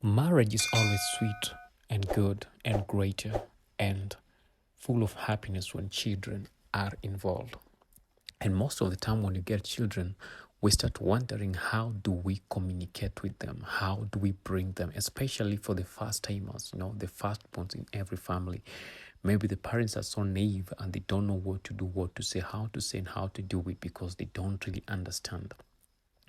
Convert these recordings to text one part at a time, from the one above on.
Marriage is always sweet and good and greater and full of happiness when children are involved. And most of the time, when you get children, we start wondering, how do we communicate with them? How do we bring them, especially for the first timers, the firstborns in every family? Maybe the parents are so naive and they don't know what to do, what to say, and how to do it because they don't really understand.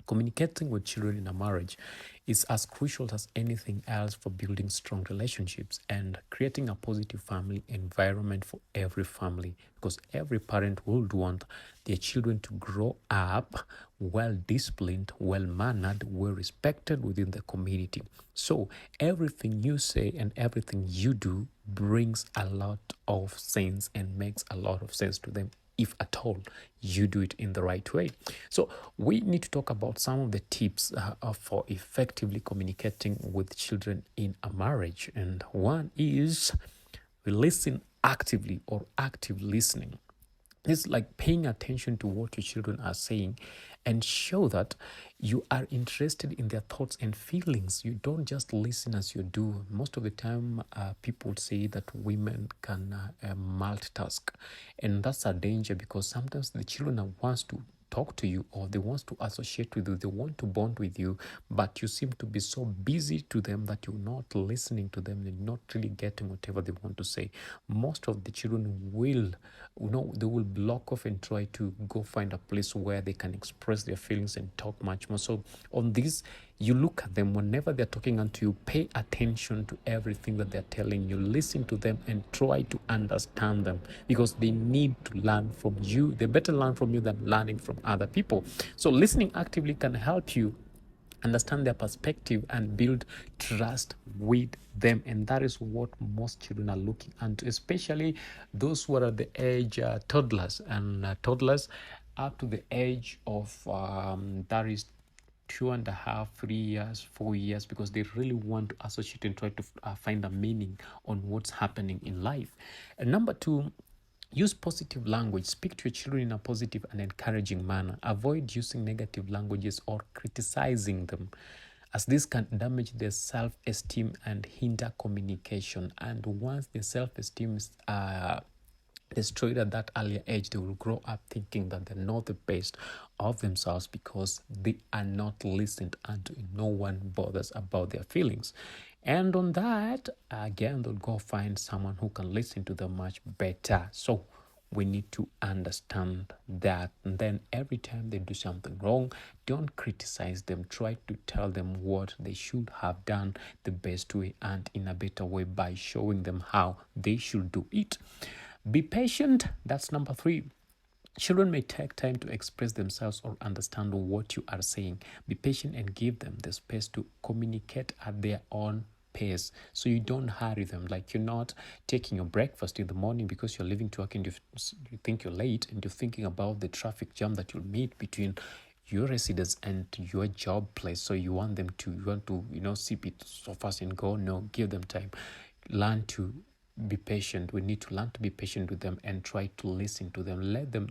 Communicating with children in a marriage is as crucial as anything else for building strong relationships and creating a positive family environment for every family, because every parent would want their children to grow up well disciplined, well mannered, well respected within the community. So everything you say and everything you do brings a lot of sense and makes a lot of sense to them, if at all you do it in the right way. So we need to talk about some of the tips for effectively communicating with children in a marriage. And one is listen actively, or active listening. It's like paying attention to what your children are saying and show that you are interested in their thoughts and feelings. You don't just listen as you do. Most of the time, people say that women can multitask. And that's a danger, because sometimes the children wants to talk to you, or they want to associate with you, they want to bond with you, but you seem to be so busy to them that you're not listening to them and not really getting whatever they want to say. Most of the children will, they will block off and try to go find a place where they can express their feelings and talk much more. So on this, you look at them whenever they're talking unto you, pay attention to everything that they're telling you, listen to them and try to understand them, because they need to learn from you. They better learn from you than learning from other people. So listening actively can help you understand their perspective and build trust with them. And that is what most children are looking at, especially those who are at the age toddlers up to the age of that is 2.5, 3 years, 4 years, because they really want to associate and try to find a meaning on what's happening in life. And number two, use positive language. Speak to your children in a positive and encouraging manner. Avoid using negative languages or criticizing them, as this can damage their self-esteem and hinder communication. And once their self-esteem is destroyed at that earlier age, they will grow up thinking that they're not the best of themselves, because they are not listened and no one bothers about their feelings. And on that, again, they'll go find someone who can listen to them much better. So we need to understand that. And then every time they do something wrong, don't criticize them. Try to tell them what they should have done the best way and in a better way, by showing them how they should do it. Be patient. That's number three. Children may take time to express themselves or understand what you are saying. Be patient and give them the space to communicate at their own pace. So you don't hurry them. Like, you're not taking your breakfast in the morning because you're leaving to work and you think you're late, and you're thinking about the traffic jam that you'll meet between your residence and your job place. So you want to sip it so fast and go. No, give them time. Learn to be patient. We need to learn to be patient with them and try to listen to them. Let them,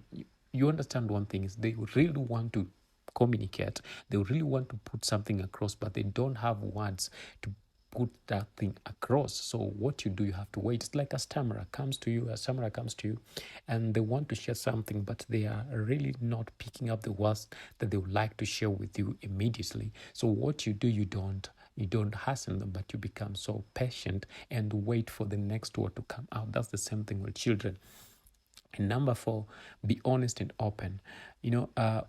you understand, one thing is they really want to communicate. They really want to put something across, but they don't have words to put that thing across. So what you do, you have to wait. It's like a stammerer comes to you, and they want to share something, but they are really not picking up the words that they would like to share with you immediately. So what you do, you don't hasten them, but you become so patient and wait for the next word to come out. That's the same thing with children. And number four, be honest and open.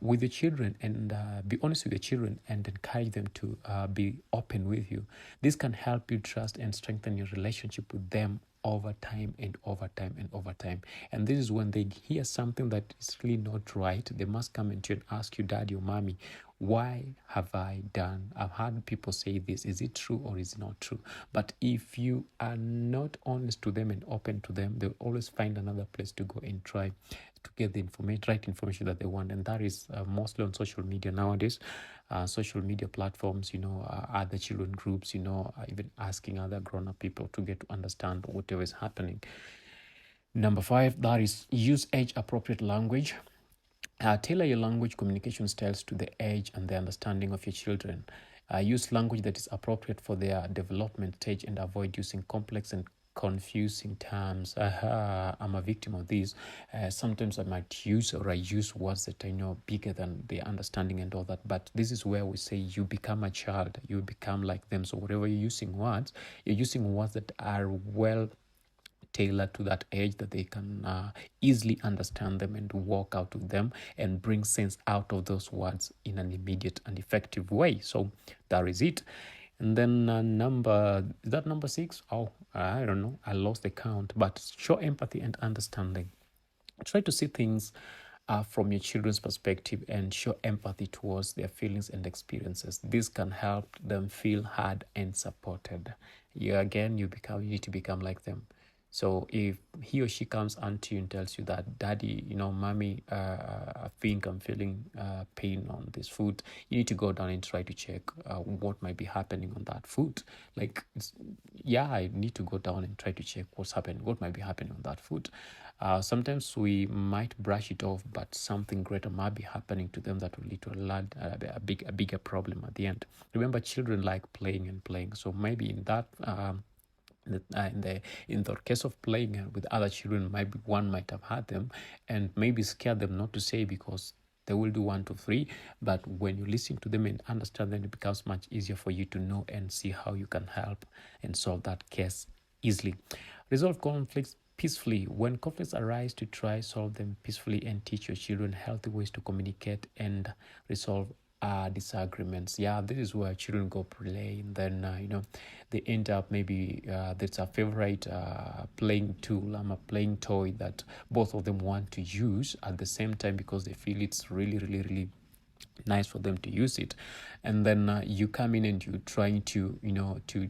With the children, and be honest with the children and encourage them to be open with you. This can help you trust and strengthen your relationship with them over time and over time and over time. And this is when they hear something that is really not right, they must come into you and ask you, daddy or mommy, why have I done? I've heard people say this. Is it true or is it not true? But if you are not honest to them and open to them, they'll always find another place to go and try to get the right information that they want. And that is mostly on social media nowadays. Social media platforms, other children groups, even asking other grown-up people to get to understand whatever is happening. Number five, that is use age-appropriate language. Tailor your language communication styles to the age and the understanding of your children. Use language that is appropriate for their development stage and avoid using complex and confusing terms. I'm a victim of this. Sometimes I might use or I use words that I know bigger than their understanding and all that. But this is where we say you become a child, you become like them. So whatever you're using words that are well tailored to that age, that they can easily understand them and walk out with them and bring sense out of those words in an immediate and effective way. So that is it. And then is that number 6? Oh, I don't know. I lost the count. But show empathy and understanding. Try to see things from your children's perspective and show empathy towards their feelings and experiences. This can help them feel heard and supported. You need to become like them. So if he or she comes onto you and tells you that, daddy, mommy, I think I'm feeling pain on this food, you need to go down and try to check what might be happening on that food. I need to go down and try to check what might be happening on that food. Sometimes we might brush it off, but something greater might be happening to them that will lead to a bigger problem at the end. Remember, children like playing and playing. So maybe in that in the case of playing with other children, maybe one might have had them and maybe scare them not to say, because they will do 1, 2, 3. But when you listen to them and understand them, it becomes much easier for you to know and see how you can help and solve that case easily. Resolve conflicts peacefully. When conflicts arise, to try solve them peacefully and teach your children healthy ways to communicate and resolve disagreements. This is where children go play, and then they end up, maybe that's a favorite playing tool, a playing toy that both of them want to use at the same time because they feel it's really, really, really nice for them to use it. And then you come in and you're trying to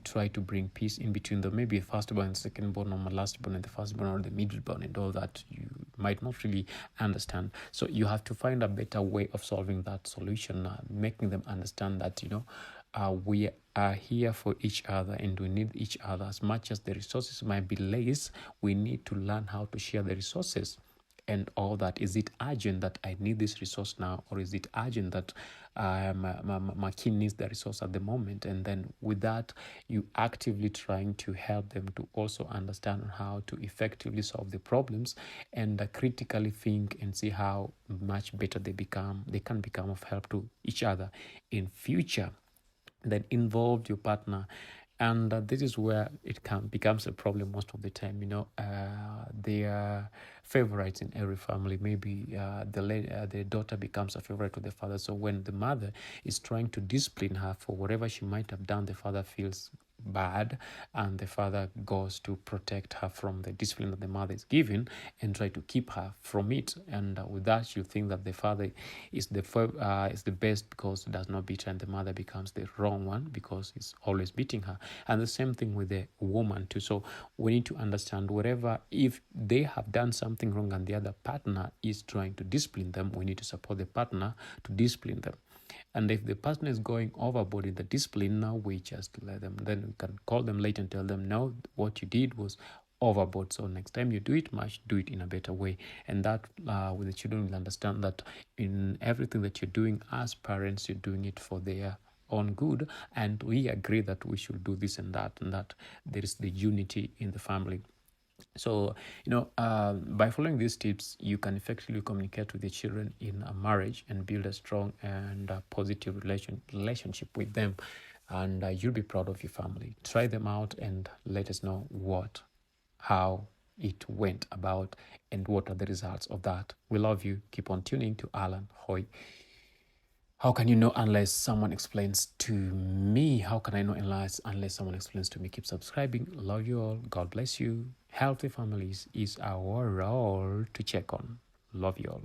try to bring peace in between them, maybe a firstborn and secondborn, or lastborn and the firstborn, or the middleborn, and all that you might not really understand. So you have to find a better way of solving that solution, making them understand that we are here for each other and we need each other. As much as the resources might be less, we need to learn how to share the resources and all that. Is it urgent that I need this resource now, or is it urgent that my kid needs the resource at the moment? And then with that, you actively trying to help them to also understand how to effectively solve the problems and critically think and see how much better they can become of help to each other in future. Then involve your partner. And this is where it becomes a problem most of the time. They are favorites in every family. Maybe the daughter becomes a favorite to the father. So when the mother is trying to discipline her for whatever she might have done, the father feels bad, and the father goes to protect her from the discipline that the mother is giving and try to keep her from it. And with that, you think that the father is the best because he does not beat her, and the mother becomes the wrong one because he's always beating her. And the same thing with the woman too. So we need to understand, if they have done something wrong and the other partner is trying to discipline them, we need to support the partner to discipline them. And if the partner is going overboard in the discipline, now we just let them. Then we can call them later and tell them, no, what you did was overboard. So next time you do it, do it in a better way. And that with the children will understand that in everything that you're doing as parents, you're doing it for their own good. And we agree that we should do this and that there is the unity in the family. So, by following these tips, you can effectively communicate with your children in a marriage and build a strong and positive relationship with them. And you'll be proud of your family. Try them out and let us know how it went about and what are the results of that. We love you. Keep on tuning to Alan Hoy. How can you know unless someone explains to me? How can I know unless someone explains to me? Keep subscribing. Love you all. God bless you. Healthy families is our role to check on. Love you all.